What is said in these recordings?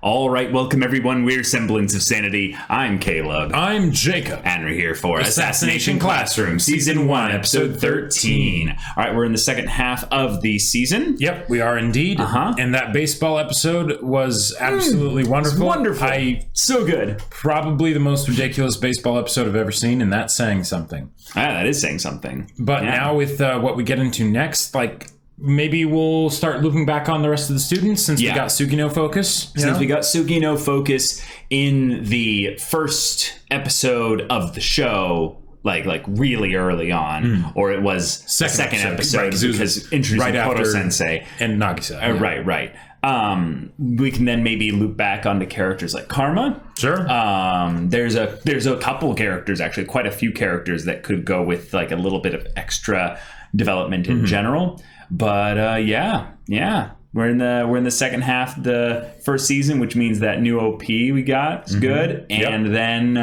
All right, welcome everyone. We're Semblance of Sanity. I'm Caleb. I'm Jacob. And we're here for Assassination Classroom, Season 1, Episode 13. All right, we're in the second half of the season. Yep, we are indeed. And that baseball episode was absolutely wonderful. Wonderful. So good. Probably the most ridiculous baseball episode I've ever seen, and that's saying something. That is saying something. But now with what we get into next, maybe we'll start looping back on the rest of the students since we got Sugino focus. We got Sugino focus in the first episode of the show, like really early on, or it was second episode because introducing Koto-sensei and Nagisa. Right. We can then maybe loop back onto characters like Karma. Sure. There's a couple characters, actually quite a few characters that could go with like a little bit of extra development in general. But we're in the second half of the first season, which means that new OP we got is good, and then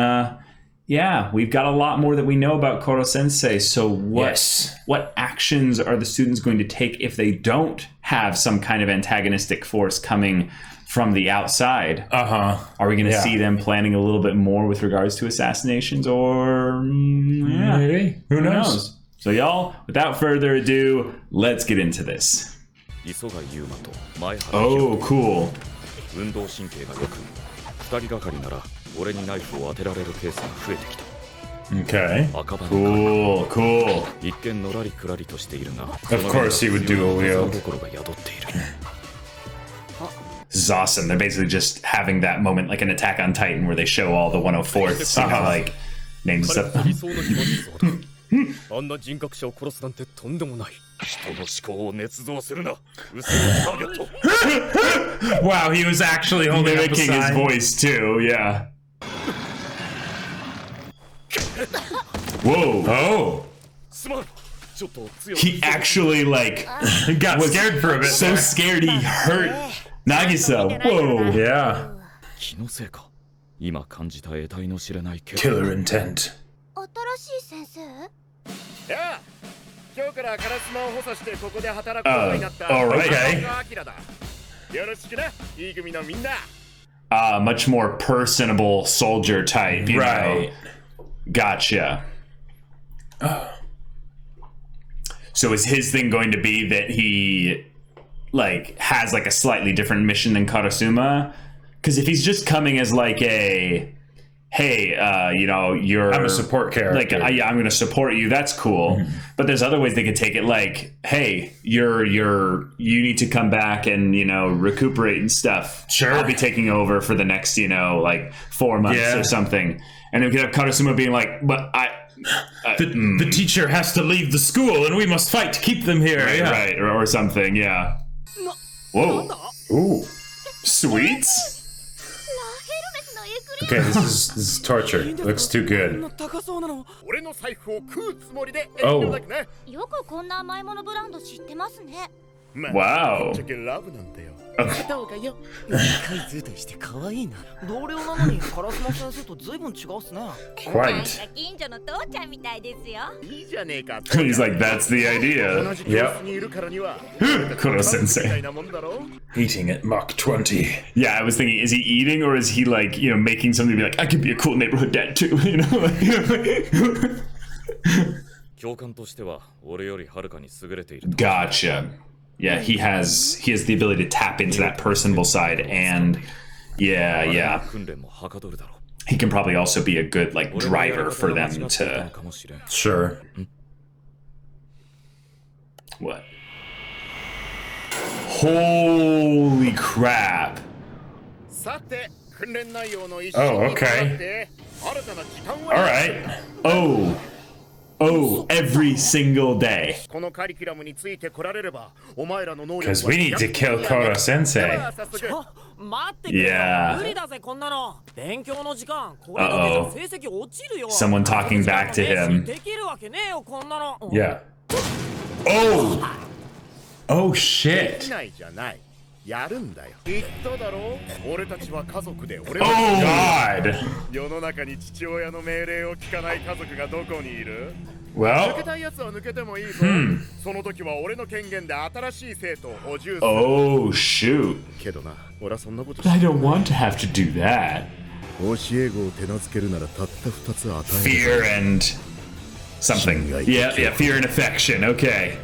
we've got a lot more that we know about Koto-sensei. So what actions are the students going to take if they don't have some kind of antagonistic force coming from the outside? Are we going to see them planning a little bit more with regards to assassinations, or maybe? Who knows? So y'all, without further ado, let's get into this. Oh, cool. Okay. Cool. Of course he would do a wheel. This is awesome. They're basically just having that moment like an Attack on Titan where they show all the 104ths, like names stuff. Wow, he was actually holding up his voice too, Whoa. He actually got scared for a bit. So scared he hurt Nagisa. Whoa. Yeah. Killer intent. Much more personable soldier type, you know? Gotcha. So is his thing going to be that he has a slightly different mission than Karasuma? Because if he's just coming as you're... I'm a support character. I'm going to support you. That's cool. But there's other ways they could take it. Hey, you need to come back and recuperate and stuff. Sure. I'll be taking over for the next 4 months or something. And we could have Karasuma being but the teacher has to leave the school and we must fight to keep them here. Right, or something. Yeah. Whoa. Ooh. Sweets. Okay, this is torture. Looks too good. Oh. Wow. Quite. He's like, that's the idea. Yep. Koto-sensei. Eating at Mach 20. Yeah, I was thinking, is he eating or is he making something to be I could be a cool neighborhood dad too, Gotcha. Yeah, he has the ability to tap into that personable side, and he can probably also be a good driver for them to. Sure. What? Holy crap! Oh, okay. All right. Oh, every single day. Because we need to kill Koto-sensei. Yeah. Uh-oh. Someone talking back to him. Yeah. Oh, shit. Oh, God. Well. Oh, shoot. I don't want to have to do that. Fear and something. Yeah, fear and affection. Okay.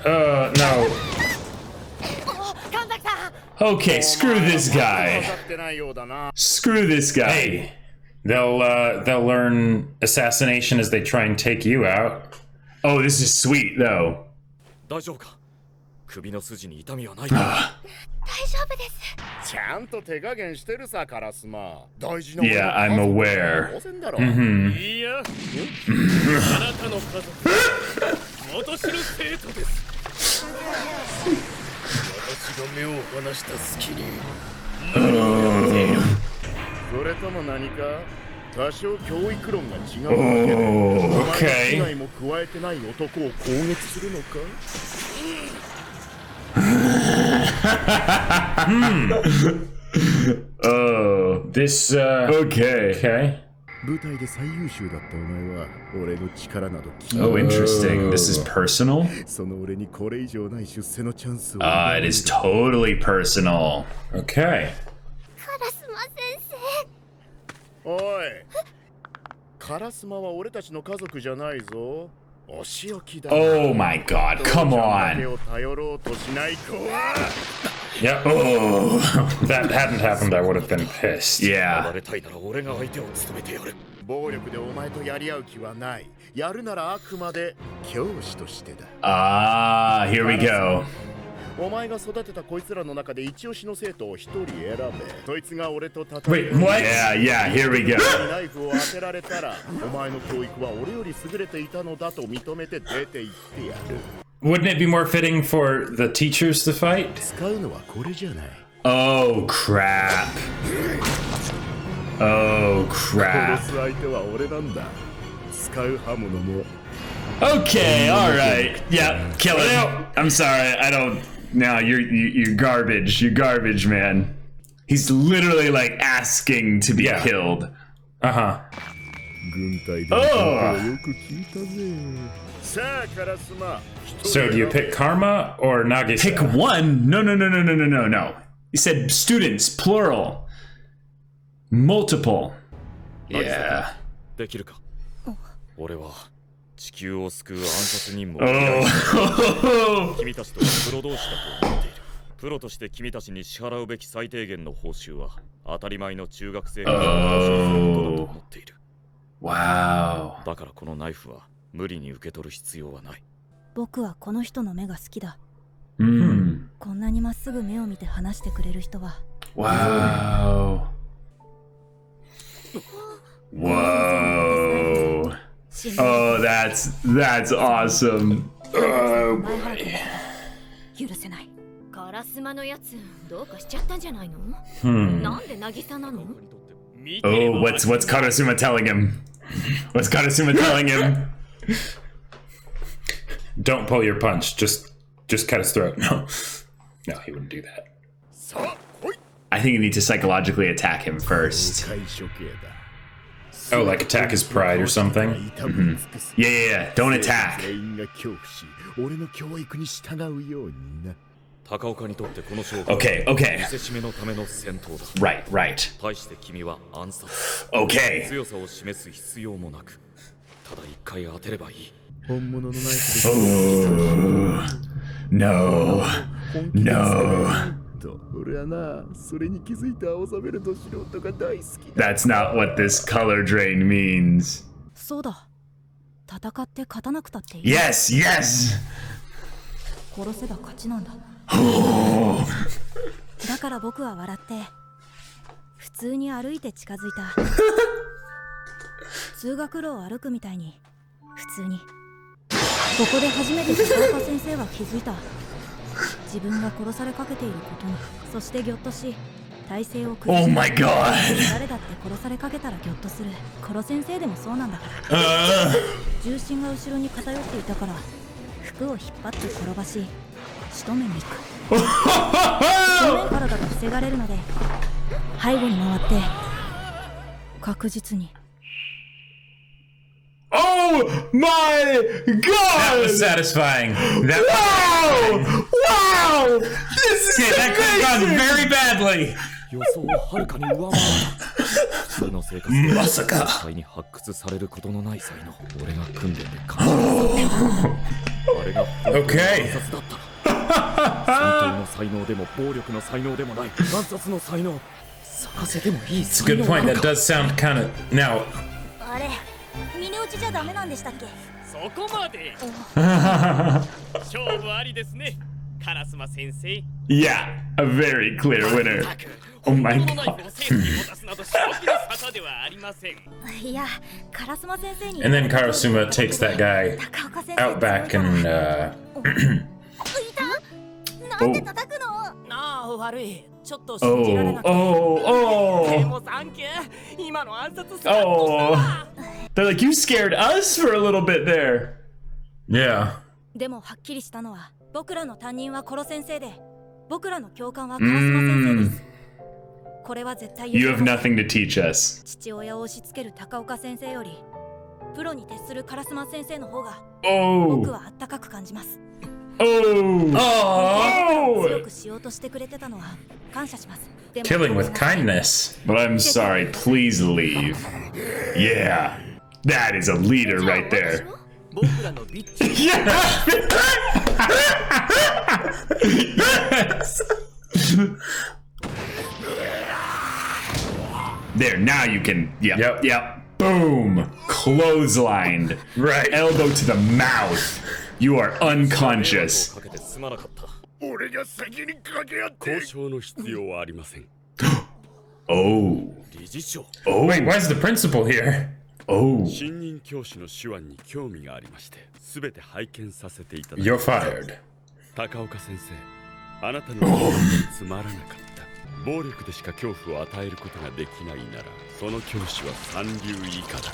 No. Okay, screw this guy. Screw this guy. Hey, they'll learn assassination as they try and take you out. Oh, this is sweet though. Yeah, I'm aware. Okay. Oh, this okay. Oh, interesting. This is personal? It is totally personal. Okay. Oh my god, come on. Yeah. Oh, if that hadn't happened, I would have been pissed. Yeah. Ah, here we go. Wait, what? Yeah, here we go. Wouldn't it be more fitting for the teachers to fight? Oh, crap. Oh, crap. Okay, alright. Yeah, kill it. I'm sorry, I don't... No, you're garbage. You're garbage, man. He's literally like asking to be killed. Uh-huh. Oh! So do you pick Karma or Nagisa? Pick one? No. You said students, plural. Multiple. Yeah. Oh. プロとして君たちに支払うべき最低限の報酬は当たり前の中学生が報酬することだと思っている。Wow. だからこのナイフは無理に受け取る必要はない。僕はこの人の目が好きだ。こんなにまっすぐ目を見て話してくれる人は。Wow. Whoa. Oh, that's awesome. Oh boy. 許せない。カラスマのやつどうかしちゃったんじゃないの？なんで渚なの？ Oh, what's Karasuma telling him? What's Karasuma telling him? Don't pull your punch. Just cut his throat. No, he wouldn't do that. I think you need to psychologically attack him first. Oh, like attack his pride or something? Mm-hmm. Yeah. Don't attack. Okay. Right. Okay. No. That's not what this color drain means. そうだ。戦って勝たなくたっていい。Yes. 殺せば勝ちなんだ。だから僕は笑って普通に歩いて近づいた。通学路を歩くみたいに普通に。ここで初めて高岡先生は気づいた。自分が殺されかけていることに。そしてぎょっとし体勢を崩し。Oh my god. 誰だって殺されかけたらぎょっとする。殺先生でもそうなんだから。重心が後ろに偏っていたから服を引っ張って転ばし仕留めに行く。正面からだと防がれるので背後に回って確実に。 Oh my That god! was satisfying. That Wow! This is that could have gone very badly. 予想をはるかに上回った普通の生活でまさか絶対に発掘されることのない才能俺が訓練で感じたあれが本当の Okay. 暗殺だった戦闘の才能でも暴力の才能でもない暗殺の才能咲かせてもいい It's 才 a good 能 point. な That のか does sound kind of now. あれ峰打ちじゃダメなんでしたっけ？そこまで勝負ありですね烏丸先生 Yeah, a very clear winner. Oh my このナイ god. フを生徒に持たすなど正気の沙汰ではありませんいや、烏丸先生に。 And then Karasuma takes that guy 高岡先生 out back and いた？なんで叩くの？なあ悪いちょっと信じられ Oh, なくて oh, で oh. もサンキュー今の暗殺スカッとしたわ They're like, you scared us for a little bit there. yeah. でもはっきりしたのは、僕らの担任はコロ先生で、僕らの教官は烏丸先生です。これは絶対 You have nothing to teach us. 父親を押し付ける高岡先生より、プロに徹する烏丸先生の方が、僕 Oh, はあったかく感じます。 oh, 強 oh. くしようとしてくれてたのは感謝します。でも Killing with kindness. But I'm sorry, please leave. Yeah, that is a leader right there. 僕らのビッチ Yes. There, now you can. Yep. Yep. Boom. Clotheslined. Right. Elbow to the mouth. You are unconscious. かけてすまなかった俺が先に駆け合って交渉の必要はありません Oh. 理事長 Oh. Wait, why is the principal here? Oh. 新任教師の手腕に興味がありまして全て拝見させていただき You're fired. 高岡先生あなたの言葉がつまらなかった暴力でしか恐怖を与えることができないならその教師は三流以下だ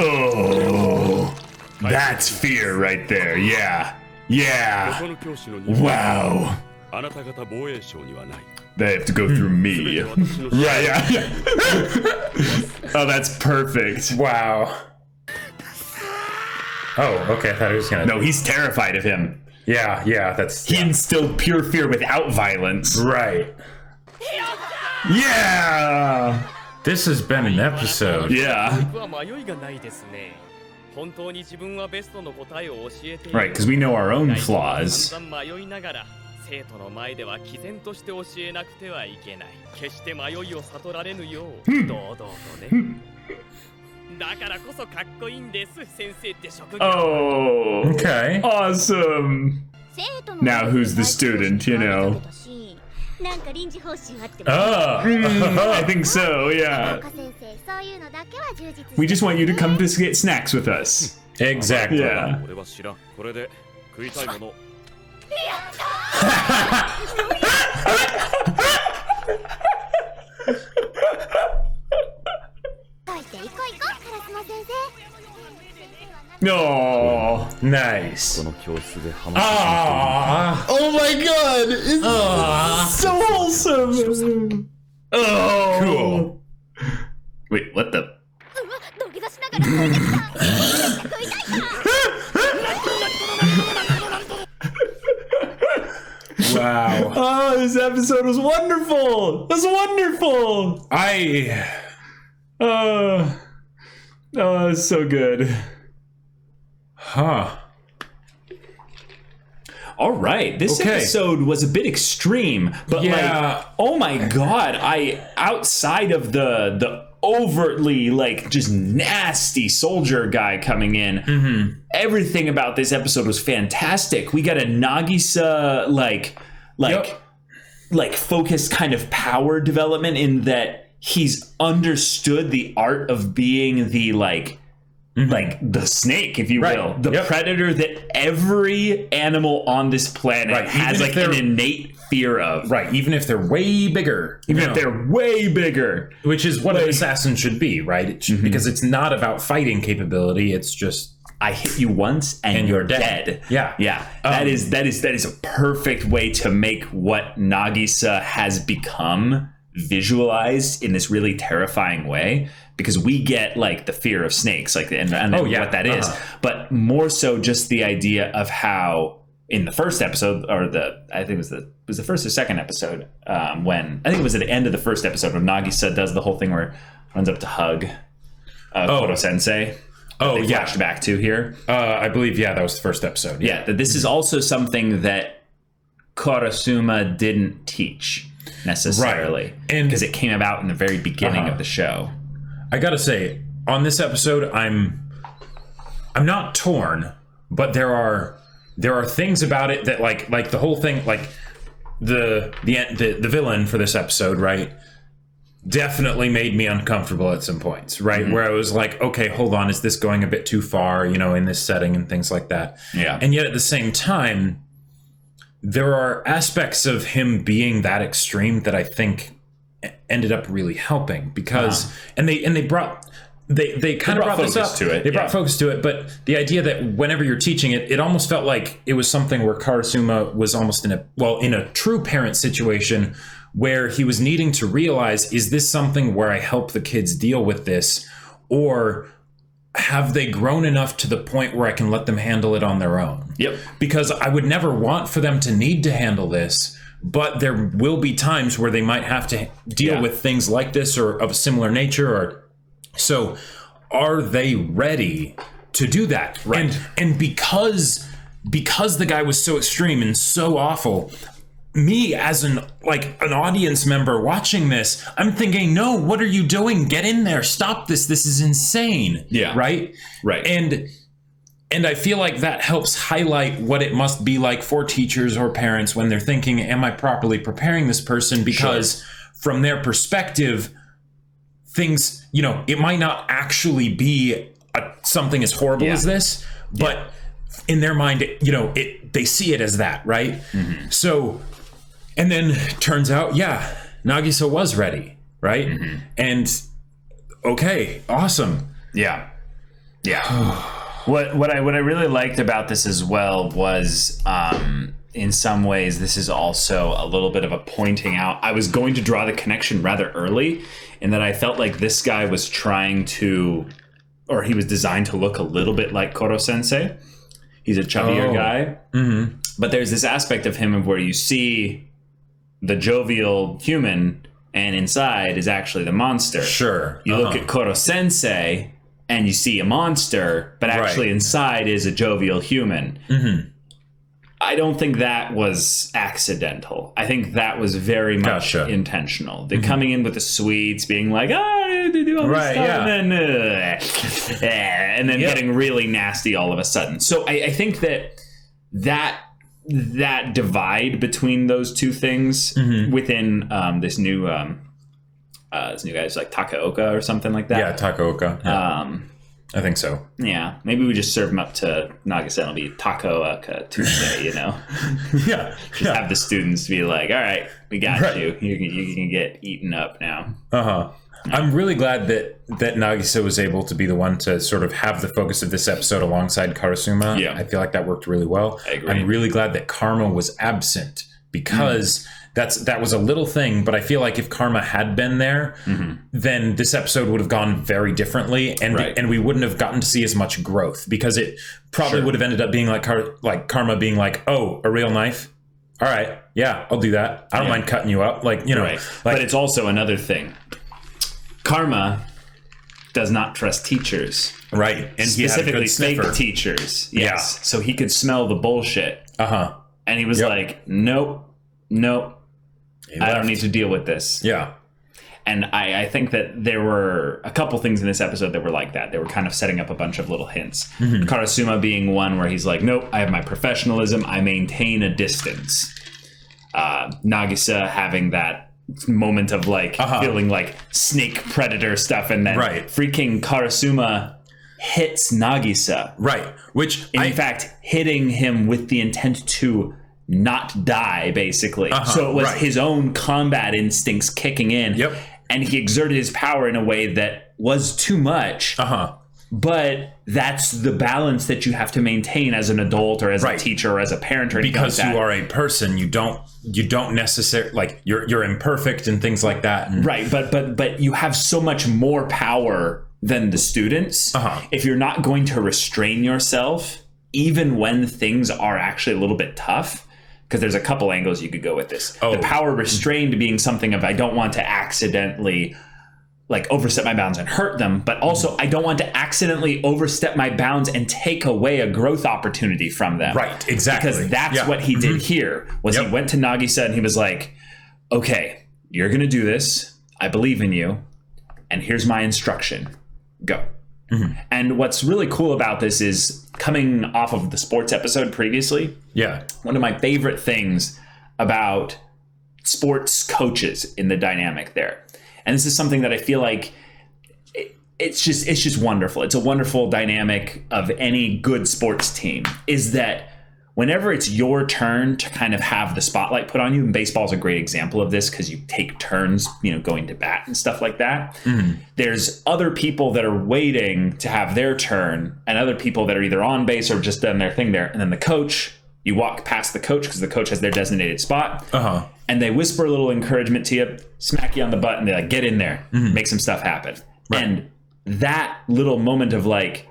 Oh. That's fear right there. Yeah. こ Yeah. この教師の任務 Wow. あなた方防衛省にはない They have to go through 全 me. て私の Yeah, yeah. Oh, that's perfect. Wow. Oh, okay. I thought he was gonna. No, he's terrified of him. Yeah, yeah. That's He instilled pure fear without violence. right. Yeah. This has been an episode. Yeah. 僕は迷いがないですね本当に自分はベストの答えを教えている Right, because we know our own 大事に flaws. 散々迷いながら生徒の前では毅然として教えなくてはいけない決して迷いを悟られぬよう堂々とねだからこそかっこいいんです先生って職業 Oh. Okay. Awesome. Now who's the student, you know? なんか臨時報酬あっても Oh. I think so, yeah. 高先生そういうのだけは充実して We just want you to come to get snacks with us. Exactly. Yeah. 俺は知らんこれで食いたいものといて行こう行こう烏丸先生 No. こ Nice. の教室で話 Ah. Oh my god. It's so wholesome. Oh. Cool. Wait, what the? うわ土下座しながら食いてきた食いたいか Wow. Oh, this episode was wonderful. It was wonderful. Oh, it was so good. Huh. All right, this Okay. episode was a bit extreme, but Yeah. like, oh my god, outside of the overtly like just nasty soldier guy coming in, everything about this episode was fantastic. We got a Nagisa like focused kind of power development in that he's understood the art of being the like the snake, if you Right. will, the Yep. predator that every animal on this planet Right, has even like if they're- an innate fear of. Right. Even if they're way bigger. Even you if know, they're way bigger. which is what an assassin should be, right? It should, because it's not about fighting capability. It's just I hit you once and you're dead. Yeah. Yeah. That is a perfect way to make what Nagisa has become visualized in this really terrifying way, because we get like the fear of snakes, like and what that is, but more so just the idea of how in the first episode, or I think it was the first or second episode, when I think it was at the end of the first episode when Nagisa does the whole thing where runs up to hug Koro Sensei. They flashed back to here. I believe, that was the first episode. Yeah, that this is also something that Karasuma didn't teach necessarily, because it came about in the very beginning of the show. I gotta say, on this episode, I'm not torn, but there are things about it that like the whole thing, like the villain for this episode, right, definitely made me uncomfortable at some points, right? Where I was like, okay, hold on, is this going a bit too far, in this setting and things like that? Yeah. And yet at the same time, there are aspects of him being that extreme that I think ended up really helping, because and they brought this up to it. They brought focus to it, but the idea that whenever you're teaching it, it almost felt like it was something where Karasuma was almost in a true parent situation, where he was needing to realize, is this something where I help the kids deal with this, or have they grown enough to the point where I can let them handle it on their own? Yep. Because I would never want for them to need to handle this, but there will be times where they might have to deal with things like this or of a similar nature. So are they ready to do that? Right. And because the guy was so extreme and so awful, me as an audience member watching this, I'm thinking, no, what are you doing? Get in there. Stop this. This is insane. Yeah. Right? Right. And I feel like that helps highlight what it must be like for teachers or parents when they're thinking, am I properly preparing this person? Because from their perspective, things, it might not actually be something as horrible as this, but in their mind, they see it as that, right? Mm-hmm. So, and then turns out, Nagisa was ready, right? Mm-hmm. And okay, awesome. Yeah. What I really liked about this as well was, in some ways, this is also a little bit of a pointing out. I was going to draw the connection rather early, in that I felt like this guy was trying to, or he was designed to look a little bit like Koro Sensei. He's a chubbier guy. Mm-hmm. But there's this aspect of him of where you see the jovial human, and inside is actually the monster. Sure. You look at Koro Sensei, and you see a monster, but actually inside is a jovial human. Mm-hmm. I don't think that was accidental. I think that was very much intentional. They're coming in with the sweets, being like, they do all this stuff, and then getting really nasty all of a sudden. So I think that divide between those two things within this new guy's like Takaoka or something like that. Yeah, Takaoka. I think so. Yeah, maybe we just serve them up to Nagisa and it'll be Takoaka Tuesday, Just have the students be like, all right, we got you. You can get eaten up now. I'm really glad that Nagisa was able to be the one to sort of have the focus of this episode alongside Karasuma. Yeah. I feel like that worked really well. I agree. I'm really glad that Karma was absent, because that was a little thing, but I feel like if Karma had been there, then this episode would have gone very differently, and we wouldn't have gotten to see as much growth, because it probably would have ended up being like Karma being like, oh, a real knife? All right, yeah, I'll do that. I don't mind cutting you up. But it's also another thing. Karma does not trust teachers. Right. And specifically fake teachers. Yes. Yeah. So he could smell the bullshit. And he was like, nope. I don't need to deal with this. Yeah. And I think that there were a couple things in this episode that were like that. They were kind of setting up a bunch of little hints. Karasuma being one where he's like, nope, I have my professionalism. I maintain a distance. Nagisa having that moment of feeling like snake predator stuff. And then freaking Karasuma hits Nagisa. Right. Which, in fact, hitting him with the intent to not die, basically. So it was his own combat instincts kicking in. Yep. And he exerted his power in a way that was too much. but that's the balance that you have to maintain as an adult or as a teacher or as a parent or anything because like that. You are a person. You don't necessarily like you're imperfect and things like that. And, right. But you have so much more power than the students. If you're not going to restrain yourself, even when things are actually a little bit tough, because there's a couple angles you could go with this. The power restrained being something of I don't want to accidentally like overstep my bounds and hurt them, but also I don't want to accidentally overstep my bounds and take away a growth opportunity from them. Right, exactly. Because that's what he did here, was he went to Nagisa and he was like, okay, you're going to do this. I believe in you. And here's my instruction. Go. And what's really cool about this is coming off of the sports episode previously. One of my favorite things about sports coaches in the dynamic there. And this is something that I feel like it's just wonderful. It's a wonderful dynamic of any good sports team, is that whenever it's your turn to kind of have the spotlight put on you, and baseball is a great example of this because you take turns, going to bat and stuff like that. There's other people that are waiting to have their turn and other people that are either on base or just done their thing there. And then the coach, you walk past the coach because the coach has their designated spot. And they whisper a little encouragement to you, smack you on the butt, and they're like, get in there, make some stuff happen. And that little moment of like,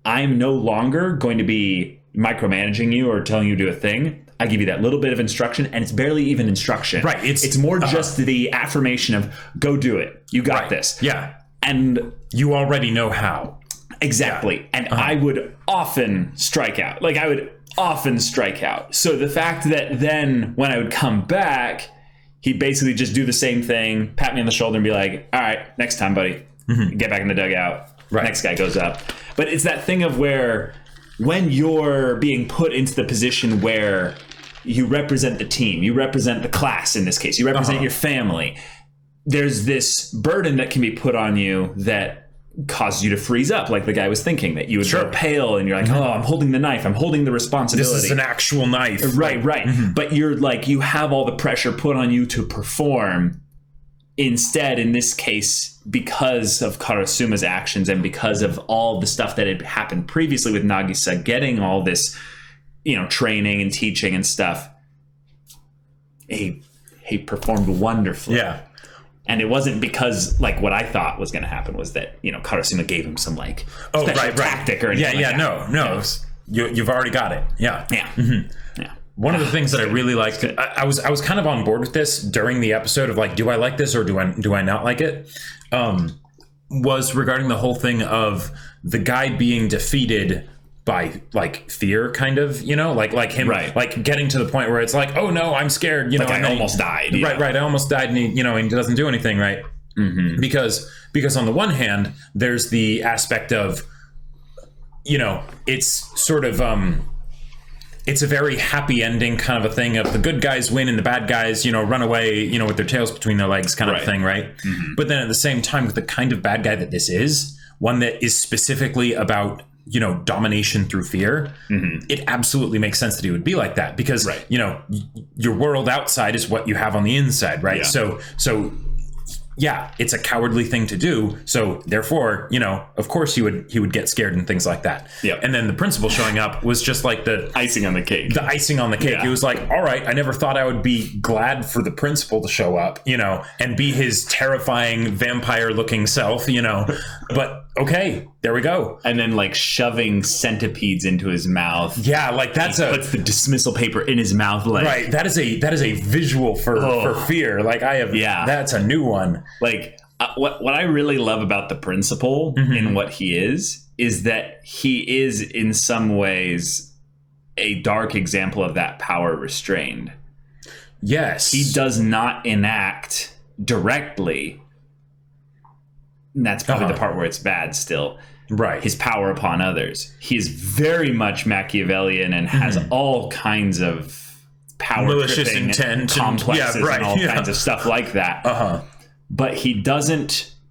I'm no longer going to be micromanaging you or telling you to do a thing. I give you that little bit of instruction, and it's barely even instruction. Right. It's more just the affirmation of go do it. You got this. Yeah. And you already know how. Exactly. And I would often strike out. So the fact that then when I would come back, he'd basically just do the same thing, pat me on the shoulder and be like, all right, next time, buddy, get back in the dugout. Next guy goes up. But it's that thing of where when you're being put into the position where you represent the team, you represent the class in this case, you represent your family, there's this burden that can be put on you that causes you to freeze up, like the guy was thinking, that you would go pale and you're like, oh, I'm holding the knife, I'm holding the responsibility. This is an actual knife. Right. But you're like, you have all the pressure put on you to perform. Instead, in this case, because of Karasuma's actions and because of all the stuff that had happened previously with Nagisa getting all this, training and teaching and stuff, he performed wonderfully. Yeah. And it wasn't because, like, what I thought was going to happen was that, Karasuma gave him some, like, special tactic or anything like that. No. You've already got it. Yeah. Yeah. One of the things that I really liked, I was kind of on board with this during the episode of, like, do I like this or do I not like it? Was regarding the whole thing of the guy being defeated by like fear, kind of, like him, like getting to the point where it's like, oh no, I'm scared, like I almost died. Right. I almost died, and he doesn't do anything, right? Because on the one hand, there's the aspect of, it's sort of it's a very happy ending kind of a thing of the good guys win and the bad guys, run away, with their tails between their legs kind of thing, right? But then at the same time, with the kind of bad guy that this is, one that is specifically about domination through fear, it absolutely makes sense that he would be like that because, your world outside is what you have on the inside, right? Yeah. So yeah, it's a cowardly thing to do. So therefore, of course he would get scared and things like that. Yeah. And then the principal showing up was just like the icing on the cake. Yeah. It was like, all right, I never thought I would be glad for the principal to show up, and be his terrifying vampire looking self, but okay, there we go. And then like shoving centipedes into his mouth. Yeah, like puts the dismissal paper in his mouth. Like, right. That is a visual for fear. Like that's a new one. Like what I really love about the principal in what he is that he is in some ways a dark example of that power restrained. Yes. He does not enact directly. And that's probably the part where it's bad still. Right. His power upon others. He is very much Machiavellian and has all kinds of power, malicious intent, complexes and all kinds of stuff like that. But he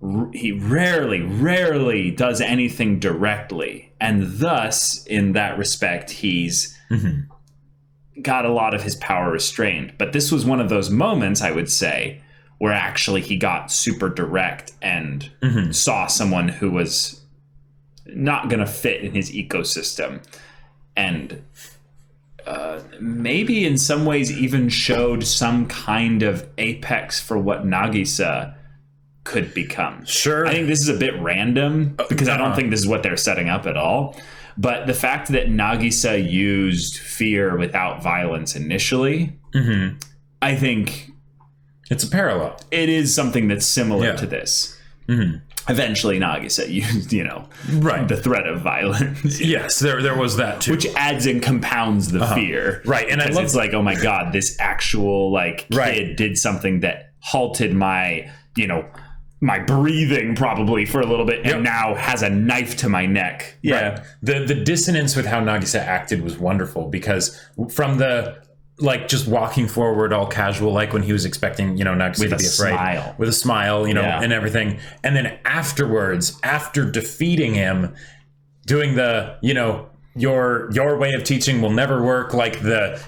rarely does anything directly. And thus, in that respect, he's got a lot of his power restrained. But this was one of those moments, I would say, where actually he got super direct and saw someone who was not going to fit in his ecosystem. And maybe in some ways even showed some kind of apex for what Nagisa could become. Sure. I think this is a bit random because I don't think this is what they're setting up at all. But the fact that Nagisa used fear without violence initially, I think it's a parallel. It is something that's similar to this. Eventually Nagisa used, the threat of violence. Yes, there was that too. Which adds and compounds the fear. Right. And I love it's like, oh my God, this actual kid did something that halted my, my breathing probably for a little bit and now has a knife to my neck. Yeah. Right. The dissonance with how Nagisa acted was wonderful because from the just walking forward all casual, like when he was expecting, Nagisa to be afraid. With a smile, and everything. And then afterwards, after defeating him, doing the, your way of teaching will never work, like the,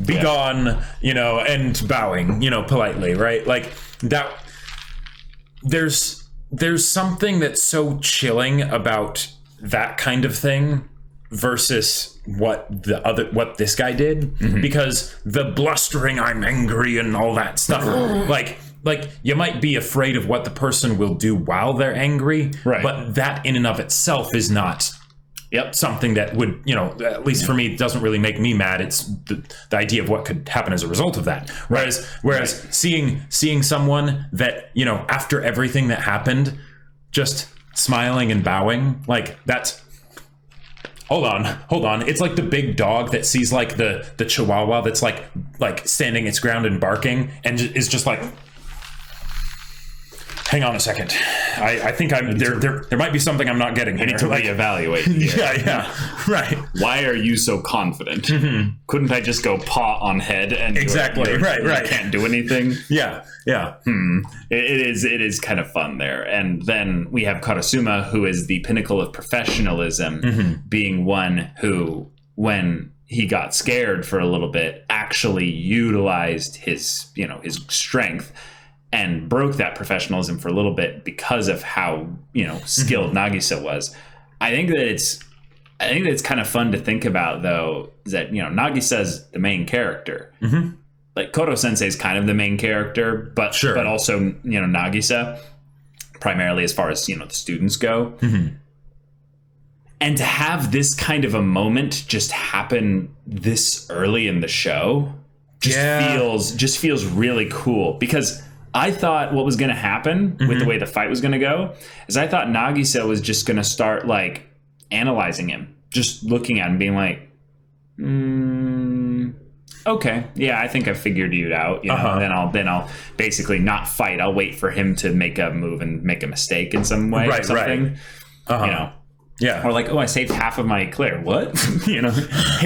be gone, and bowing, politely, right? Like that. There's something that's so chilling about that kind of thing versus what this guy did, because the blustering, I'm angry and all that stuff, like you might be afraid of what the person will do while they're angry, but that in and of itself is not something that would, at least for me, it doesn't really make me mad. It's the idea of what could happen as a result of that. Whereas seeing someone that, after everything that happened, just smiling and bowing, like that's, hold on. It's like the big dog that sees like the chihuahua that's like standing its ground and barking and is just like, hang on a second. I think there might be something I'm not getting here. I need to reevaluate. Yeah, right. Why are you so confident? Couldn't I just go paw on head and exactly right? You can't do anything. Yeah. It is kind of fun there. And then we have Karasuma, who is the pinnacle of professionalism, being one who, when he got scared for a little bit, actually utilized his strength and broke that professionalism for a little bit because of how, skilled Nagisa was. I think that it's kind of fun to think about, though, is that, Nagisa's the main character. Like Koto Sensei is kind of the main character, but also, Nagisa, primarily as far as, the students go. And to have this kind of a moment just happen this early in the show just feels really cool, because I thought what was going to happen with the way the fight was going to go is I thought Nagisa was just going to start analyzing him, just looking at him, being like, okay, yeah, I think I figured you out. Then I'll basically not fight. I'll wait for him to make a move and make a mistake in some way or something. Yeah. Or I saved half of my clear. What? Hit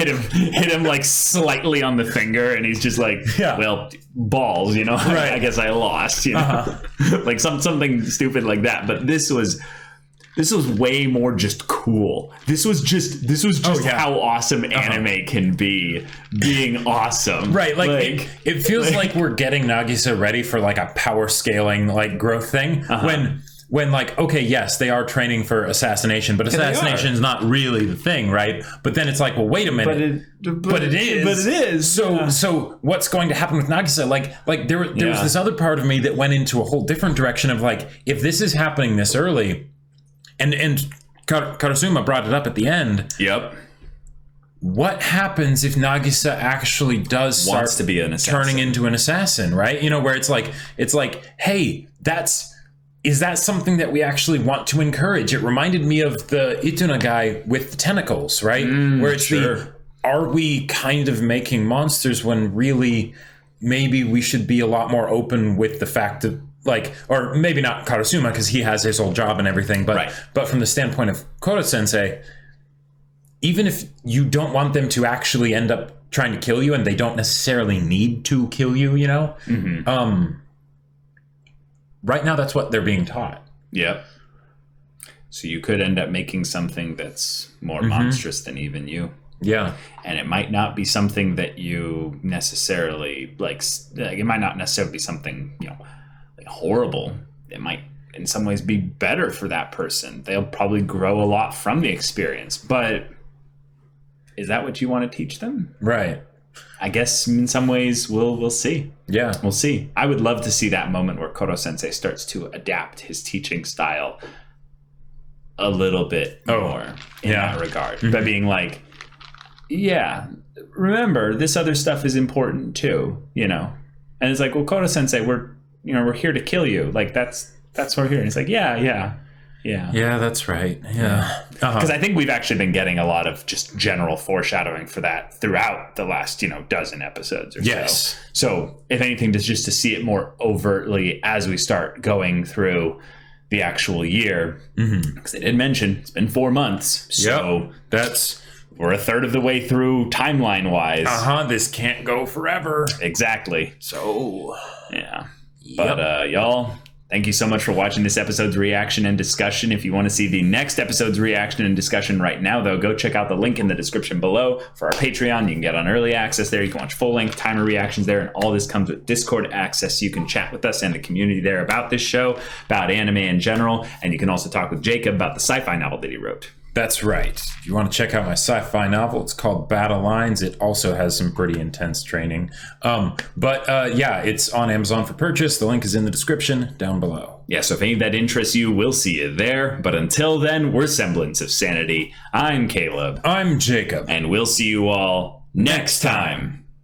him slightly on the finger, and he's just like, well, balls, I guess I lost, something stupid like that. But this was way more just cool. This was just how awesome anime can be, being awesome. Right. It feels like we're getting Nagisa ready for a power scaling growth thing when okay, yes, they are training for assassination, but assassination is not really the thing, right? But then it's well, wait a minute. But it is. So what's going to happen with Nagisa? There was this other part of me that went into a whole different direction of if this is happening this early, and Karasuma brought it up at the end. Yep. What happens if Nagisa actually wants to be an assassin, turning into an assassin, right? Where it's hey, is that something that we actually want to encourage? It reminded me of the Ituna guy with the tentacles, right? Where it's are we kind of making monsters when really maybe we should be a lot more open with the fact that or maybe not Karasuma because he has his whole job and everything, but from the standpoint of Koto Sensei, even if you don't want them to actually end up trying to kill you, and they don't necessarily need to kill you, right now, that's what they're being taught. Yep. So you could end up making something that's more monstrous than even you. Yeah. And it might not be something that you necessarily it might not necessarily be something, horrible. It might in some ways be better for that person. They'll probably grow a lot from the experience. But is that what you want to teach them? Right. I guess in some ways we'll see. Yeah. We'll see. I would love to see that moment where Koro Sensei starts to adapt his teaching style a little bit more in that regard. By being like, yeah, remember this other stuff is important too, you know? And it's like, well, Koro Sensei, we're here to kill you. Like that's what we're here. And it's like, yeah, that's right. Yeah. Because I think we've actually been getting a lot of just general foreshadowing for that throughout the last, dozen episodes or so. So if anything, just to see it more overtly as we start going through the actual year. Because they did mention it's been 4 months. So we're a third of the way through timeline wise. This can't go forever. Exactly. So, yeah. But y'all, thank you so much for watching this episode's reaction and discussion. If you want to see the next episode's reaction and discussion right now, though, go check out the link in the description below for our Patreon. You can get on early access there. You can watch full-length timer reactions there, and all this comes with Discord access. So you can chat with us and the community there about this show, about anime in general, and you can also talk with Jacob about the sci-fi novel that he wrote. That's right. If you want to check out my sci-fi novel, it's called Battle Lines. It also has some pretty intense training. It's on Amazon for purchase. The link is in the description down below. Yeah, so if any of that interests you, we'll see you there. But until then, we're Semblance of Sanity. I'm Caleb. I'm Jacob. And we'll see you all next time.